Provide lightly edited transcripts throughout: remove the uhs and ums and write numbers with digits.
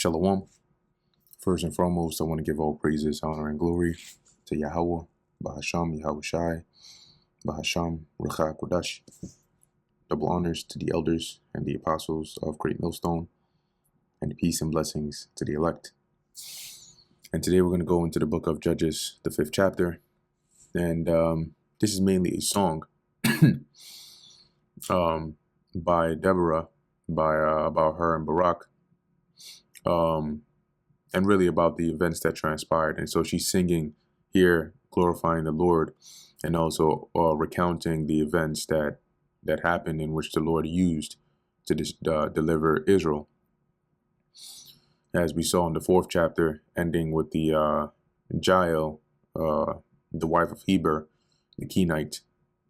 Shalom. First and foremost, I want to give all praises, honor, and glory to Yahweh, Bahasham, Yahweh Shai, Bahasham, Ruach Kodash. Double honors to the elders and the apostles of Great Millstone, and peace and blessings to the elect. And today we're going to go into the book of Judges, the 5th chapter. And this is mainly a song by Deborah, about her and Barak, and really about the events that transpired. And so she's singing here, glorifying the Lord, and also recounting the events that happened in which the Lord used to deliver Israel. As we saw in the 4th chapter, ending with the Jael, the wife of Heber, the Kenite,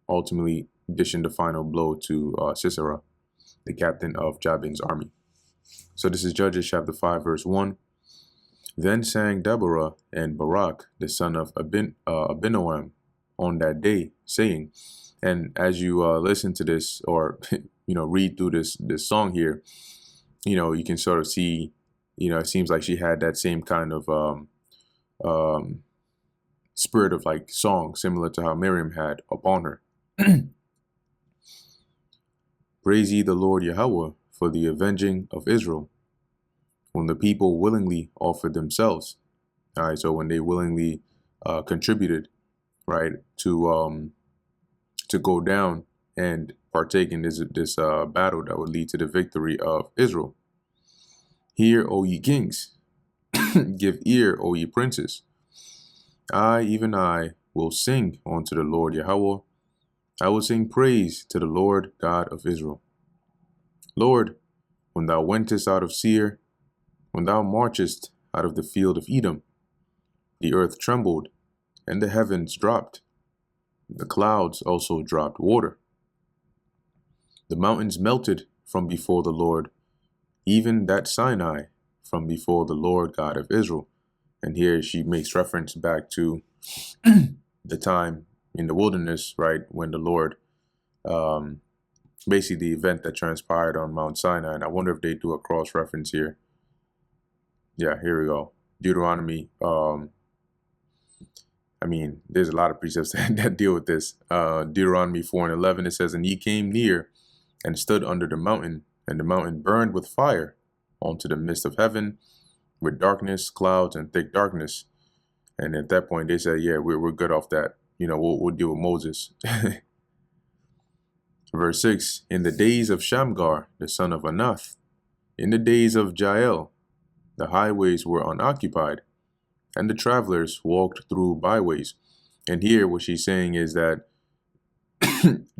ultimately dishing the final blow to Sisera, the captain of Jabin's army. So this is Judges chapter 5, verse 1. Then sang Deborah and Barak, the son of Abinoam, on that day, saying, and as you listen to this, or read through this song here, you can sort of see, it seems like she had that same kind of spirit of like song, similar to how Miriam had upon her. Praise ye the Lord Yahweh for the avenging of Israel, when the people willingly offered themselves. All right, so when they willingly contributed, right, to go down and partake in this battle that would lead to the victory of Israel. Hear, O ye kings, give ear, O ye princes. I, even I, will sing unto the Lord Yahweh. I will sing praise to the Lord God of Israel. Lord, when thou wentest out of Seir, when thou marchest out of the field of Edom, the earth trembled, and the heavens dropped. The clouds also dropped water. The mountains melted from before the Lord, even that Sinai from before the Lord God of Israel. And here she makes reference back to the time in the wilderness, right, when the Lord, basically the event that transpired on Mount Sinai. And I wonder if they do a cross-reference here. Yeah, here we go. Deuteronomy. There's a lot of precepts that deal with this. Deuteronomy 4:11, it says, and ye came near and stood under the mountain, and the mountain burned with fire onto the midst of heaven, with darkness, clouds, and thick darkness. And at that point, they said, yeah, we're good off that. We'll deal with Moses. Verse 6, in the days of Shamgar, the son of Anath, in the days of Jael, the highways were unoccupied, and the travelers walked through byways. And here what she's saying is that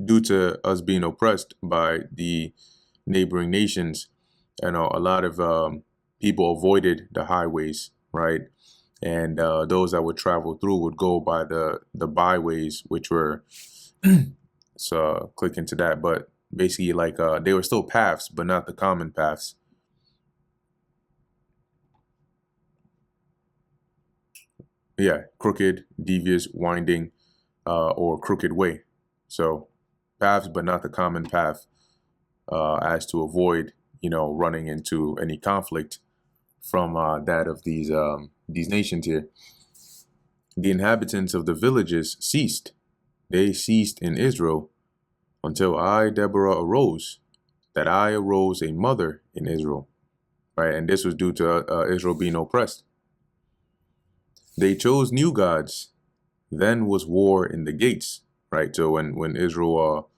due to us being oppressed by the neighboring nations, a lot of people avoided the highways, right? And those that would travel through would go by the byways, which were, so click into that, but basically like they were still paths, but not the common paths. Yeah, crooked, devious, winding, or crooked way. So paths, but not the common path, as to avoid, running into any conflict from that of these nations here. The inhabitants of the villages ceased. They ceased in Israel until I, Deborah, arose, that I arose a mother in Israel. Right, and this was due to Israel being oppressed. They chose new gods. Then was war in the gates. Right, so when Israel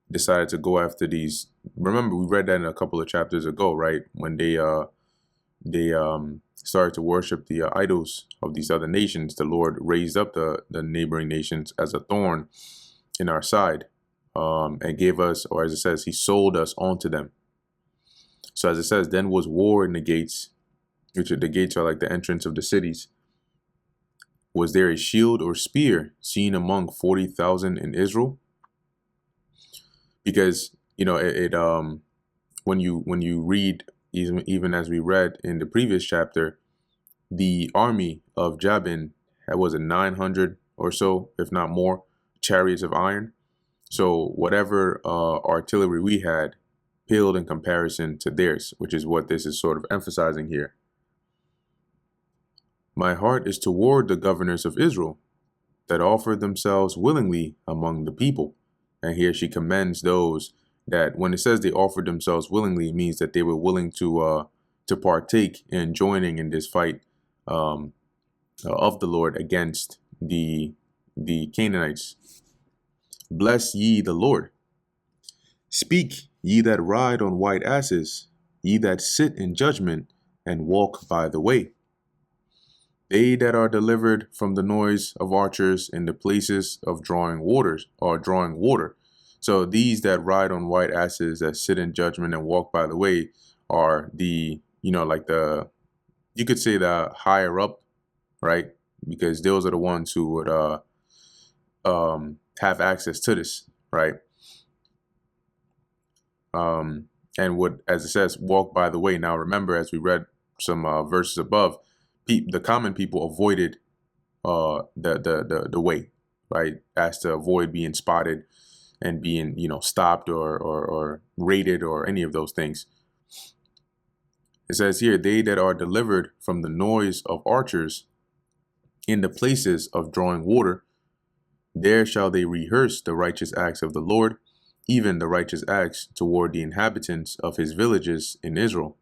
decided to go after these, remember we read that in a couple of chapters ago, right? When they started to worship the idols of these other nations, the Lord raised up the neighboring nations as a thorn in our side, and gave us, or as it says, he sold us onto them. So as it says, then was war in the gates, which the gates are like the entrance of the cities. Was there a shield or spear seen among 40,000 in Israel? Because when you read, even as we read in the previous chapter, the army of Jabin was 900 or so, if not more, chariots of iron. So whatever artillery we had paled in comparison to theirs, which is what this is sort of emphasizing here. My heart is toward the governors of Israel, that offer themselves willingly among the people. And here she commends those that, when it says they offered themselves willingly, it means that they were willing to partake in joining in this fight of the Lord against the Canaanites. Bless ye the Lord. Speak, ye that ride on white asses, ye that sit in judgment and walk by the way. They that are delivered from the noise of archers in the places of drawing waters, or drawing water. So these that ride on white asses, that sit in judgment and walk by the way, are the, like you could say the higher up, right? Because those are the ones who would have access to this, right? And would, as it says, walk by the way. Now remember, as we read some verses above, the common people avoided the way, right? As to avoid being spotted and being, stopped or raided or any of those things. It says here, they that are delivered from the noise of archers in the places of drawing water, there shall they rehearse the righteous acts of the Lord, even the righteous acts toward the inhabitants of his villages in Israel.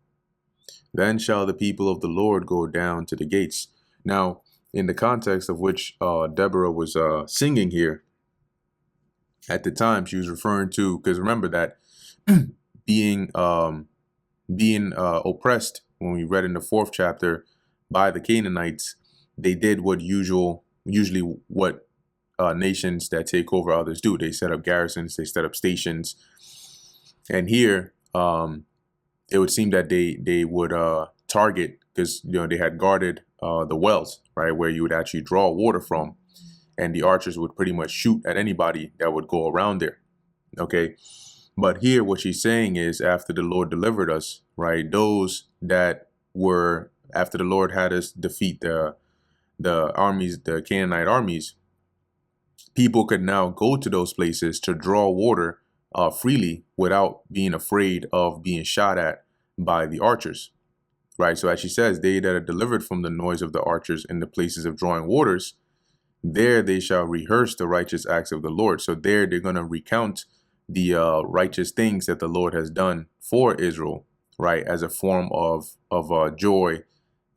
Then shall the people of the Lord go down to the gates. Now, in the context of which Deborah was singing here, at the time she was referring to, because remember that being oppressed, when we read in the 4th chapter, by the Canaanites, they did what usually what nations that take over others do. They set up garrisons, they set up stations, and here it would seem that they would target, because they had guarded the wells, right, where you would actually draw water from, and the archers would pretty much shoot at anybody that would go around there. Okay, but here what she's saying is, after the Lord delivered us, right, those that were, after the Lord had us defeat the armies, the Canaanite armies, people could now go to those places to draw water freely without being afraid of being shot at by the archers, right? So as she says, they that are delivered from the noise of the archers in the places of drawing waters, there they shall rehearse the righteous acts of the Lord. So there they're going to recount the righteous things that the Lord has done for Israel, right, as a form of joy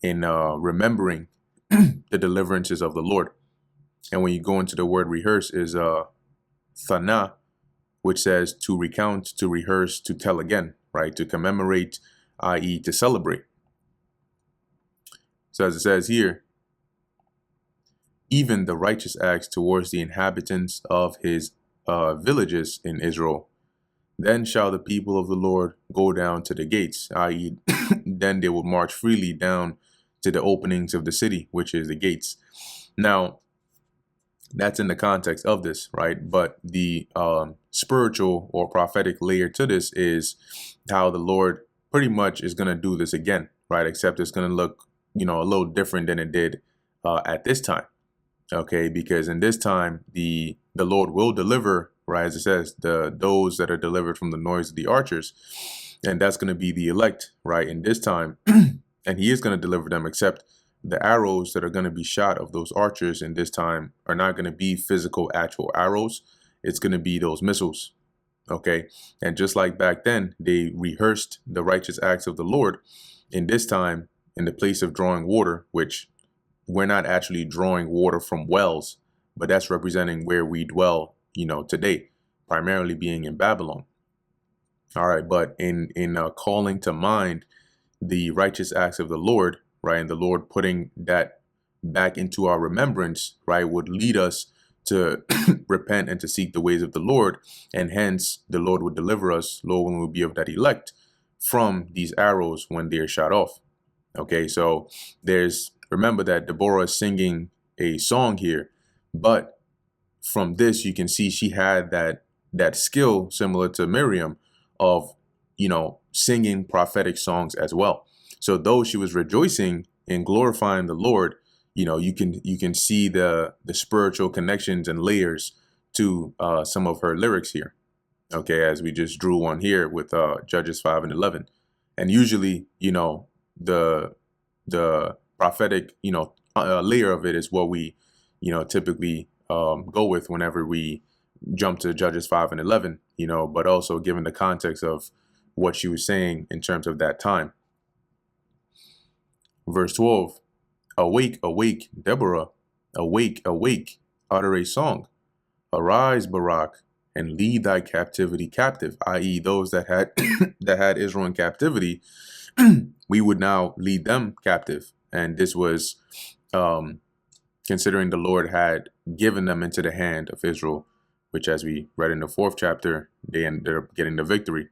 in remembering the deliverances of the Lord. And when you go into the word rehearse is thana, which says to recount, to rehearse, to tell again, right? To commemorate, i.e. to celebrate. So as it says here, even the righteous acts towards the inhabitants of his villages in Israel, then shall the people of the Lord go down to the gates, i.e. then they will march freely down to the openings of the city, which is the gates. Now, that's in the context of this, right? But the spiritual or prophetic layer to this is how the Lord pretty much is going to do this again, right? Except it's going to look, a little different than it did at this time. Okay, because in this time, the Lord will deliver, right? As it says, those that are delivered from the noise of the archers, and that's going to be the elect, right? In this time, and he is going to deliver them, except the arrows that are going to be shot of those archers in this time are not going to be physical, actual arrows. It's going to be those missiles. Okay. And just like back then, they rehearsed the righteous acts of the Lord. In this time, in the place of drawing water, which we're not actually drawing water from wells, but that's representing where we dwell, today, primarily being in Babylon. All right. But in calling to mind the righteous acts of the Lord, right, and the Lord putting that back into our remembrance, right, would lead us to repent and to seek the ways of the Lord, and hence the Lord would deliver us, Lord, when we'll be of that elect, from these arrows when they're shot off. Okay, so remember that Deborah is singing a song here, but from this you can see she had that skill similar to Miriam of, singing prophetic songs as well. So though she was rejoicing and glorifying the Lord, you can see the spiritual connections and layers to some of her lyrics here. Okay, as we just drew one here with Judges 5 and 11. And usually, the prophetic, layer of it is what we, typically go with whenever we jump to Judges 5 and 11, but also given the context of what she was saying in terms of that time. Verse 12, awake, awake, Deborah, awake, awake, utter a song. Arise, Barak, and lead thy captivity captive, i.e. those that had that had Israel in captivity, we would now lead them captive. And this was considering the Lord had given them into the hand of Israel, which, as we read in the 4th chapter, they ended up getting the victory.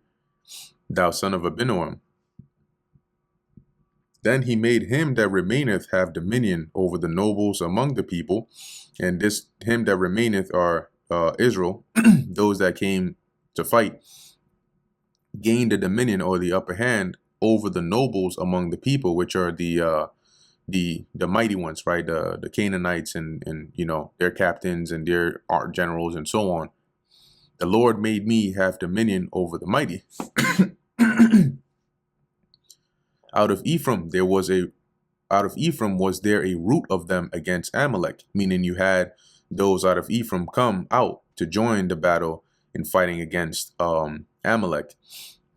Thou son of Abinoam. Then he made him that remaineth have dominion over the nobles among the people. And this him that remaineth are Israel, those that came to fight, gained the dominion or the upper hand over the nobles among the people, which are the mighty ones, right? The Canaanites and their captains and their art generals and so on. The Lord made me have dominion over the mighty. Out of Ephraim was there a root of them against Amalek, meaning you had those out of Ephraim come out to join the battle in fighting against Amalek,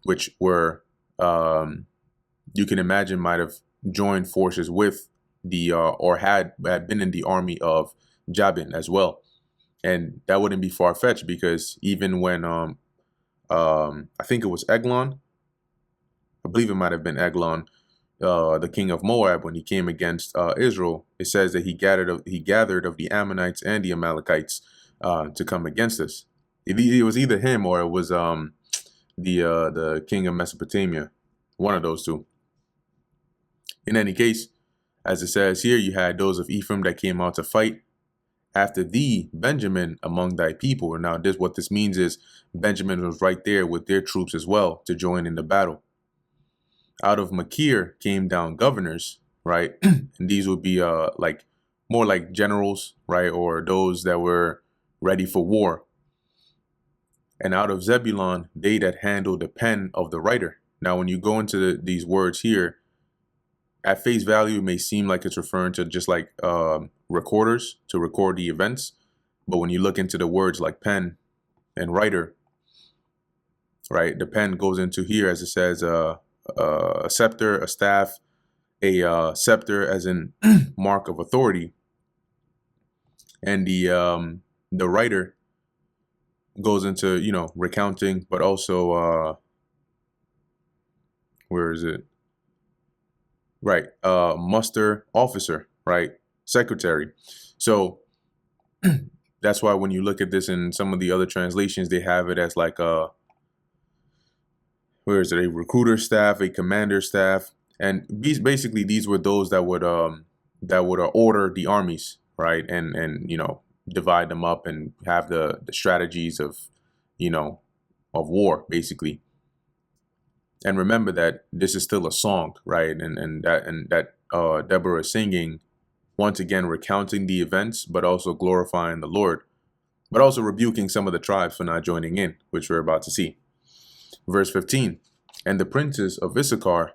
which were you can imagine might have joined forces with the or had been in the army of Jabin as well. And that wouldn't be far-fetched, because even when I think it was Eglon, I believe it might have been Eglon, the king of Moab, when he came against Israel, it says that he gathered of the Ammonites and the Amalekites to come against us. It was either him or it was the king of Mesopotamia, one of those two. In any case, as it says here, you had those of Ephraim that came out to fight. After thee, Benjamin, among thy people. And now what this means is Benjamin was right there with their troops as well to join in the battle. Out of Machir came down governors, right? And these would be more like generals, right? Or those that were ready for war. And out of Zebulon, they that handled the pen of the writer. Now, when you go into these words here, at face value, it may seem like it's referring to just like recorders to record the events. But when you look into the words like pen and writer, right, the pen goes into here, as it says, a scepter, a staff, a scepter as in mark of authority. And the writer goes into, recounting, but also, where is it? Right. Muster officer, right? Secretary. So that's why when you look at this in some of the other translations, they have it as like a recruiter staff, a commander staff. And basically these were those that would order the armies, right? And divide them up and have the strategies of war, basically. And remember that this is still a song, right? And that Deborah is singing, once again recounting the events, but also glorifying the Lord, but also rebuking some of the tribes for not joining in, which we're about to see. Verse 15, and the princes of Issachar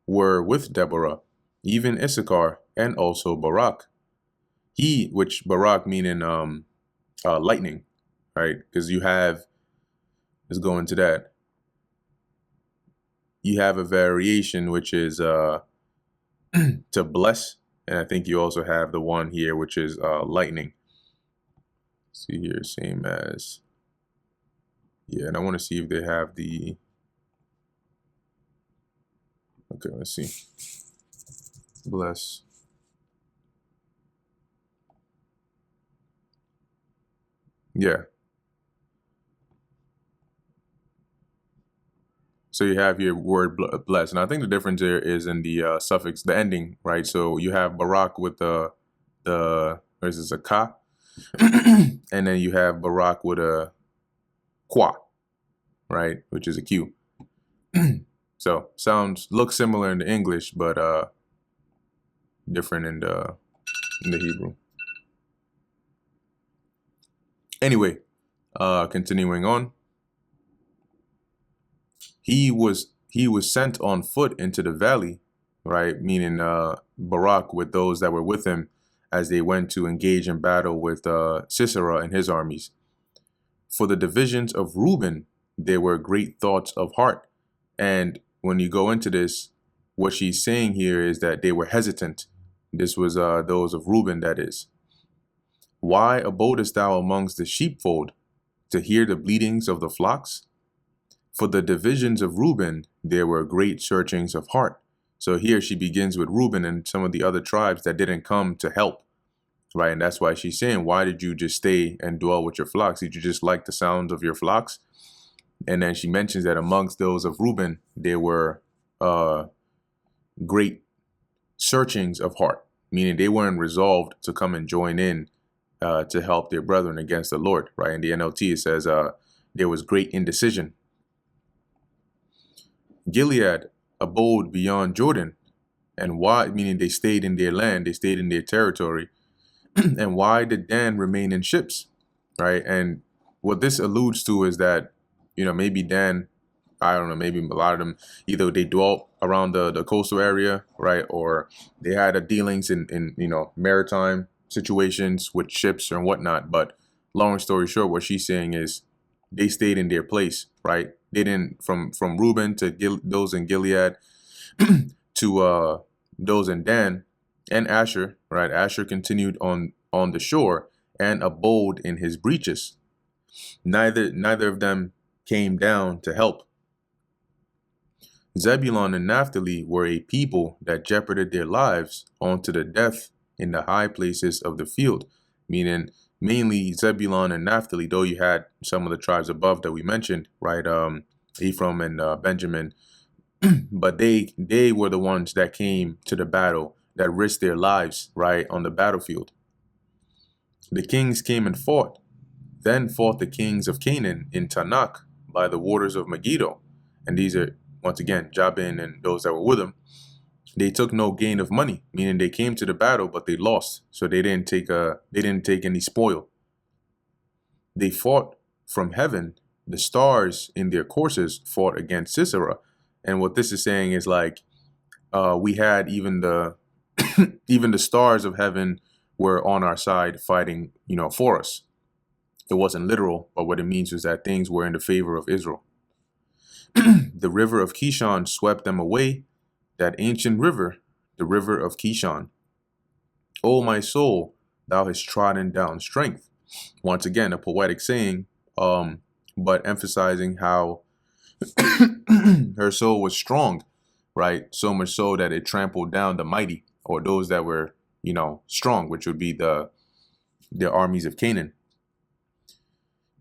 were with Deborah, even Issachar and also Barak. Which Barak meaning lightning, right? Because let's go into that. You have a variation which is to bless, and I think you also have the one here which is lightning. See here, same as, yeah, and I want to see if they have the, okay, let's see, bless. Yeah. So you have your word bless, and I think the difference there is in the suffix, the ending, right? So you have Barak with the what is this, a ka, and then you have Barak with a qua, right, which is a q. So looks similar in the English, but different in the Hebrew. Anyway, continuing on. He was sent on foot into the valley, right? Meaning Barak with those that were with him as they went to engage in battle with Sisera and his armies. For the divisions of Reuben, there were great thoughts of heart. And when you go into this, what she's saying here is that they were hesitant. This was those of Reuben, that is. Why abodest thou amongst the sheepfold, to hear the bleatings of the flocks? For the divisions of Reuben, there were great searchings of heart. So here she begins with Reuben and some of the other tribes that didn't come to help, right? And that's why she's saying, why did you just stay and dwell with your flocks? Did you just like the sounds of your flocks? And then she mentions that amongst those of Reuben, there were great searchings of heart, meaning they weren't resolved to come and join in to help their brethren against the Lord, right? In the NLT, it says there was great indecision. Gilead abode beyond Jordan. And why? Meaning they stayed in their land, they stayed in their territory. And why did Dan remain in ships, right? And what this alludes to is that, maybe Dan, I don't know, maybe a lot of them, either they dwelt around the coastal area, right? Or they had a dealings in maritime situations with ships and whatnot. But long story short, what she's saying is they stayed in their place, right? They didn't, from Reuben to those in Gilead to those in Dan and Asher, right? Asher continued on the shore and abode in his breaches. Neither of them came down to help. Zebulun and Naphtali were a people that jeoparded their lives unto the death in the high places of the field, meaning mainly Zebulun and Naphtali, though you had some of the tribes above that we mentioned, right? Ephraim and Benjamin, but they were the ones that came to the battle, that risked their lives, right, on the battlefield. The kings came and fought. Then fought the kings of Canaan in Tanakh by the waters of Megiddo. And these are, once again, Jabin and those that were with him. They took no gain of money, meaning they came to the battle, but they lost. So they didn't take any spoil. They fought from heaven. The stars in their courses fought against Sisera. And what this is saying is like, we had even the even the stars of heaven were on our side fighting, for us. It wasn't literal, but what it means is that things were in the favor of Israel. The river of Kishon swept them away, that ancient river, the river of Kishon. O my soul, thou hast trodden down strength. Once again, a poetic saying, but emphasizing how her soul was strong, right? So much so that it trampled down the mighty, or those that were, strong, which would be the armies of Canaan.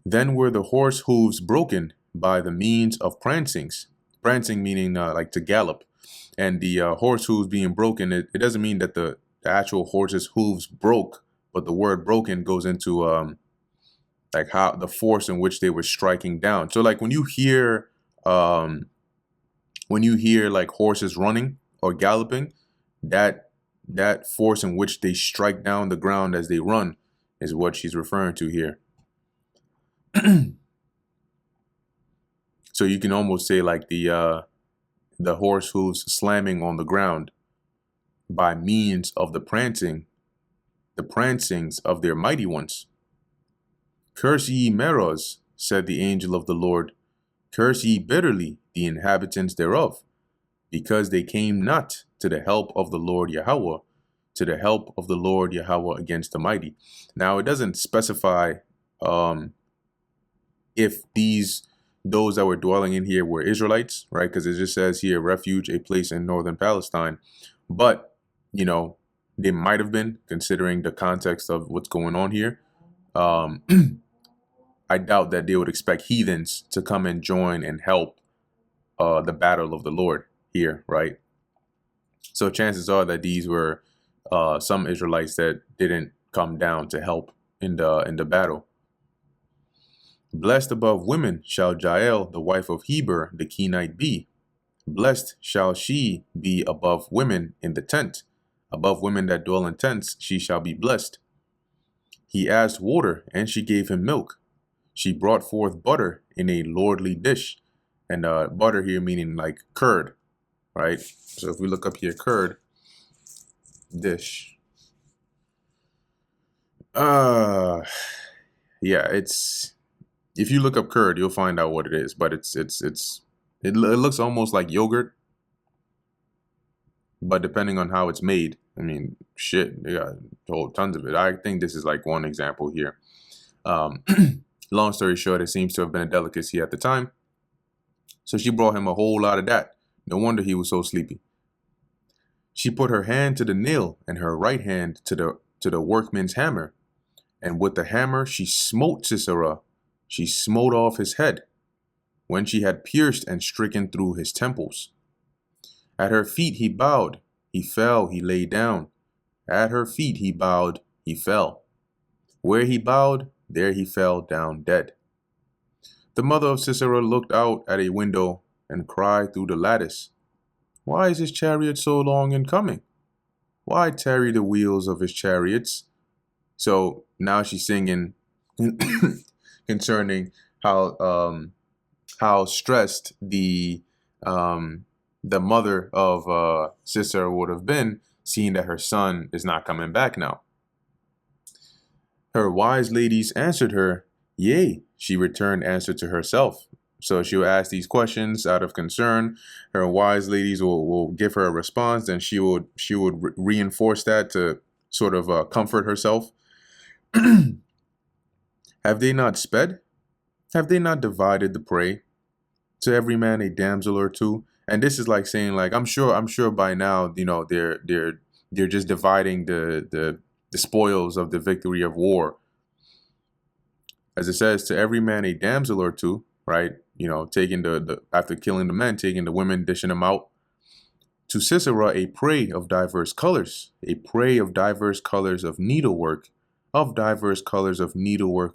Then were the horse hooves broken by the means of prancings. Prancing meaning like to gallop. And the horse hooves being broken, it doesn't mean that the actual horse's hooves broke, but the word broken goes into like how the force in which they were striking down. So like when you hear like horses running or galloping, that force in which they strike down the ground as they run is what she's referring to here. So you can almost say like the horse hooves slamming on the ground by means of the prancings of their mighty ones. Curse ye Meroz, said the angel of the Lord. Curse ye bitterly the inhabitants thereof, because they came not to the help of the Lord Yahweh, to the help of the Lord Yahweh against the mighty. Now it doesn't specify if those that were dwelling in here were Israelites, right? Because it just says here, refuge, a place in northern Palestine. But, they might have been, considering the context of what's going on here. I doubt that they would expect heathens to come and join and help the battle of the Lord here, right? So chances are that these were some Israelites that didn't come down to help in the battle. Blessed above women shall Jael, the wife of Heber, the Kenite, be. Blessed shall she be above women in the tent. Above women that dwell in tents, she shall be blessed. He asked water, and she gave him milk. She brought forth butter in a lordly dish. And butter here meaning like curd, right? So if we look up here, curd dish. Yeah, it's, if you look up curd, you'll find out what it is, but it looks almost like yogurt, but depending on how it's made, I mean, shit, they got whole tons of it. I think this is like one example here. Um, long story short, it seems to have been a delicacy at the time. So she brought him a whole lot of that. No wonder he was so sleepy. She put her hand to the nail and her right hand to the workman's hammer. And with the hammer she smote Sisera. She smote off his head, when she had pierced and stricken through his temples. At her feet he bowed, he fell, he lay down. At her feet he bowed, he fell. Where he bowed, there he fell down dead. The mother of Sisera looked out at a window and cried through the lattice, "Why is his chariot so long in coming? Why tarry the wheels of his chariots?" So now she's singing concerning how stressed the mother of Sisera would have been, seeing that her son is not coming back now. Her wise ladies answered her, "Yea," she returned answer to herself. So she'll ask these questions out of concern. Her wise ladies will give her a response, and she would reinforce that to sort of comfort herself. Have they not sped? Have they not divided the prey? To every man a damsel or two. And this is like saying, like, I'm sure by now, you know, they're just dividing the spoils of the victory of war. As it says, to every man a damsel or two, right? You know, taking the after killing the men, taking the women, dishing them out. To Sisera a prey of diverse colors, a prey of diverse colors of needlework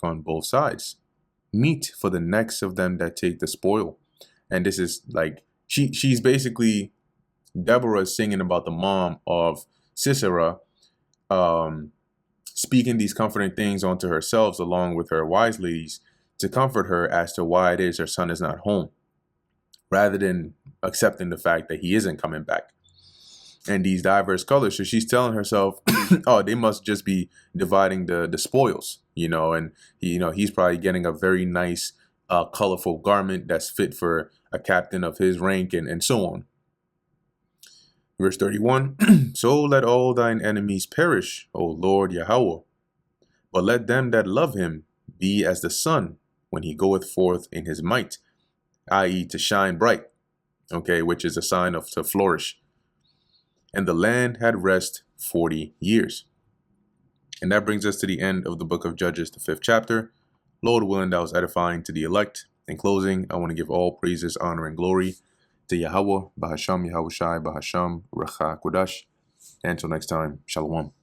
on both sides. Meat for the necks of them that take the spoil. And this is like, she's basically, Deborah is singing about the mom of Sisera, speaking these comforting things onto herself along with her wise ladies to comfort her as to why it is her son is not home, rather than accepting the fact that he isn't coming back. And these diverse colors, so she's telling herself, oh, they must just be dividing the spoils, you know, and he's probably getting a very nice colorful garment that's fit for a captain of his rank, and so on. Verse 31, so let all thine enemies perish, O Lord Yahweh, but let them that love him be as the sun when he goeth forth in his might, i.e. to shine bright, okay, which is a sign of to flourish. And the land had rest 40 years. And that brings us to the end of the book of Judges, the 5th chapter. Lord willing, that was edifying to the elect. In closing, I want to give all praises, honor, and glory to Yahweh, Bahasham Yahushai, Bahasham, Recha Kodash. Until next time, Shalom.